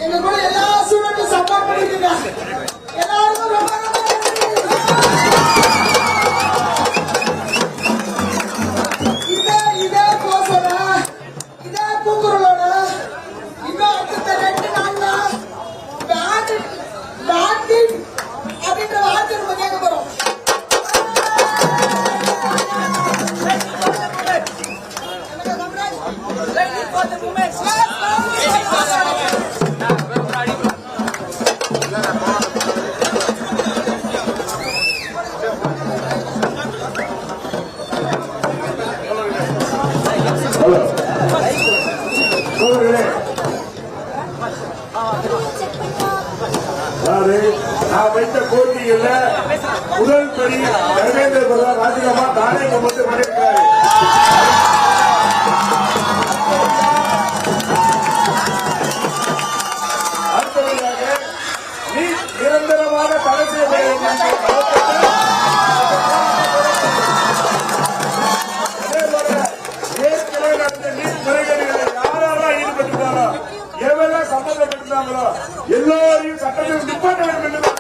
எங்க கூட எல்லா ஸ்டூடெண்ட்டும் சப்போர்ட் பண்ணிருக்கீங்க. எல்லாருக்கும் ரொம்ப இதே கோசோட இதே கூக்குரலோட இன்னும் அடுத்த 2 நாள்ல பேண்டிட் அப்படின்ற வார்த்தை நம்ம கேட்க போறோம். நான் வைத்த கோரிக்கைகள்ல முதல் படி தர்மேந்திர பிரதான் ராஜினாமா தானே வந்து பண்ணியிருக்கிறாரு. அடுத்தபடியாக நீ நிரந்தரமாக தடை செய்ய ஏற்கனவே நடந்த நீட் முறைகேடுகளை யாரெல்லாம் ஈடுபட்டிருந்தாரோ எவெல்லாம் சம்பந்தப்பட்டிருந்தாங்களோ எல்லோரையும் சட்டத்தில் நிப்பாட்ட வேண்டும் என்று